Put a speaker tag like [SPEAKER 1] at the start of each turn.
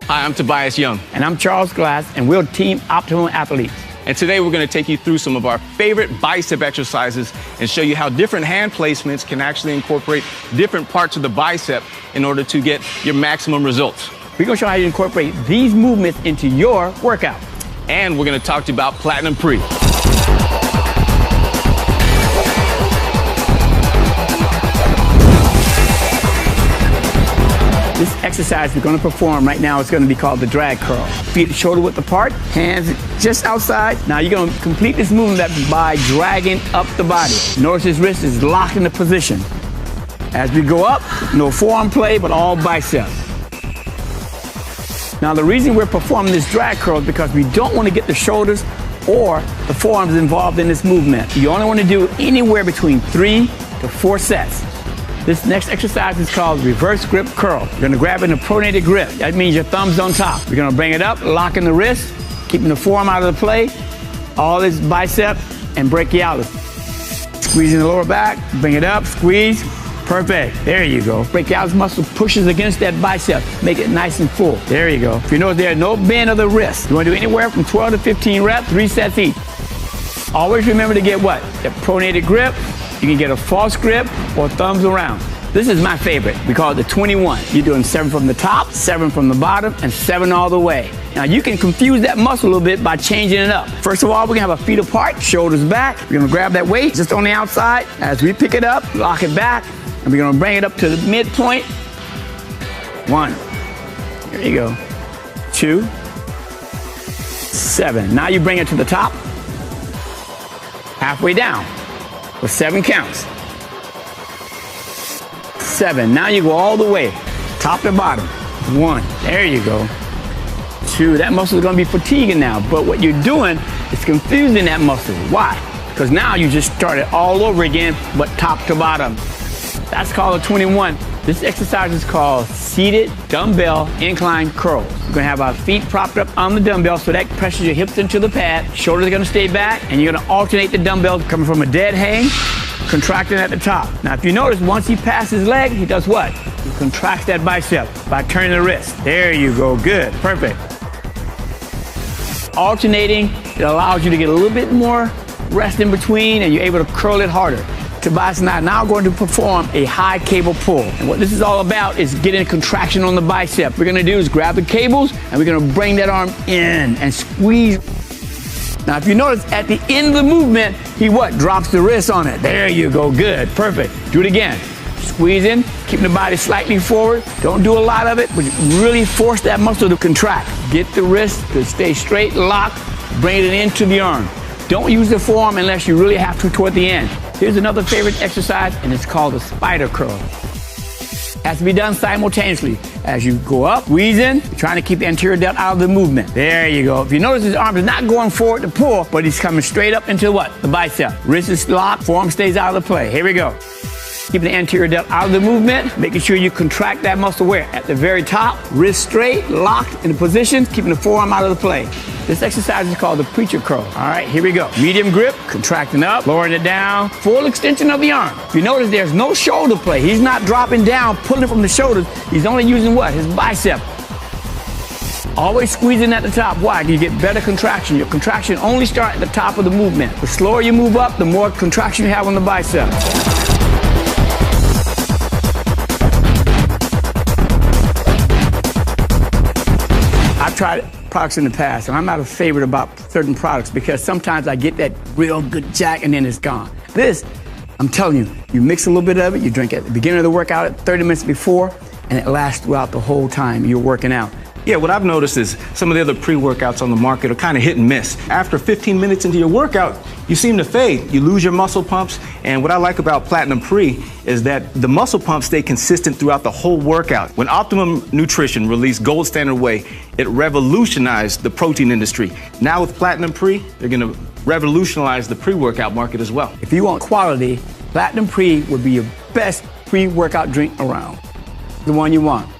[SPEAKER 1] Hi, I'm Tobias Young.
[SPEAKER 2] And I'm Charles Glass, and we're Team Optimum Athletes.
[SPEAKER 1] And today we're going to take you through some of our favorite bicep exercises and show you how different hand placements can actually incorporate different parts of the bicep in order to get your maximum results.
[SPEAKER 2] We're going to show how you incorporate these movements into your workout.
[SPEAKER 1] And we're going to talk to you about Platinum Pre.
[SPEAKER 2] This exercise we're going to perform right now is going to be called the drag curl. Feet shoulder width apart, hands just outside. Now you're going to complete this movement by dragging up the body. Notice his wrist is locked into position. As we go up, no forearm play, but all bicep. Now the reason we're performing this drag curl is because we don't want to get the shoulders or the forearms involved in this movement. You only want to do anywhere between 3 to 4 sets. This next exercise is called reverse grip curl. You're going to grab it in a pronated grip. That means your thumb's on top. You're going to bring it up, locking the wrist, keeping the forearm out of the play, all this bicep, and brachialis. Squeezing the lower back, bring it up, squeeze. Perfect. There you go. Brachialis muscle pushes against that bicep. Make it nice and full. There you go. If you notice there's no bend of the wrist. You want to do anywhere from 12 to 15 reps, 3 sets each. Always remember to get what? The pronated grip. You can get a false grip or thumbs around. This is my favorite. We call it the 21. You're doing 7 from the top, 7 from the bottom, and 7 all the way. Now you can confuse that muscle a little bit by changing it up. First of all, we're gonna have our feet apart, shoulders back. We're gonna grab that weight just on the outside. As we pick it up, lock it back, and we're gonna bring it up to the midpoint. 1. There you go. 2. 7. Now you bring it to the top. Halfway down. With 7 counts. 7. Now you go all the way, top to bottom. 1. There you go. 2. That muscle is going to be fatiguing now, but what you're doing is confusing that muscle. Why? Because now you just started all over again, but top to bottom. That's called a 21. This exercise is called seated dumbbell incline curls. We're going to have our feet propped up on the dumbbell so that presses your hips into the pad. Shoulders are going to stay back, and you're going to alternate the dumbbells coming from a dead hang, contracting at the top. Now, if you notice, once he passes his leg, he does what? He contracts that bicep by turning the wrist. There you go. Good. Perfect. Alternating, it allows you to get a little bit more rest in between, and you're able to curl it harder. Tobias and I are now going to perform a high cable pull. And what this is all about is getting a contraction on the bicep. What we're gonna do is grab the cables and we're gonna bring that arm in and squeeze. Now if you notice at the end of the movement, he what? Drops the wrist on it. There you go, good, perfect. Do it again. Squeeze in, keeping the body slightly forward. Don't do a lot of it, but really force that muscle to contract. Get the wrist to stay straight, locked, bring it into the arm. Don't use the forearm unless you really have to toward the end. Here's another favorite exercise, and it's called the spider curl. Has to be done simultaneously. As you go up, squeeze in, trying to keep the anterior delt out of the movement. There you go. If you notice his arm is not going forward to pull, but he's coming straight up into what? The bicep. Wrist is locked, forearm stays out of the play. Here we go. Keeping the anterior delt out of the movement, making sure you contract that muscle where? At the very top, wrist straight, locked in position, keeping the forearm out of the play. This exercise is called the preacher curl. All right, here we go. Medium grip, contracting up, lowering it down, full extension of the arm. If you notice, there's no shoulder play. He's not dropping down, pulling from the shoulders. He's only using what? His bicep. Always squeezing at the top. Why? You get better contraction. Your contraction only starts at the top of the movement. The slower you move up, the more contraction you have on the bicep. I've tried products in the past, and I'm not a favorite about certain products because sometimes I get that real good jack and then it's gone. This, I'm telling you, you mix a little bit of it, you drink at the beginning of the workout, at 30 minutes before, and it lasts throughout the whole time you're working out.
[SPEAKER 1] Yeah, what I've noticed is some of the other pre-workouts on the market are kind of hit and miss. After 15 minutes into your workout, you seem to fade. You lose your muscle pumps, and what I like about Platinum Pre is that the muscle pumps stay consistent throughout the whole workout. When Optimum Nutrition released Gold Standard Whey, it revolutionized the protein industry. Now with Platinum Pre, they're gonna revolutionize the pre-workout market as well.
[SPEAKER 2] If you want quality, Platinum Pre would be your best pre-workout drink around. The one you want.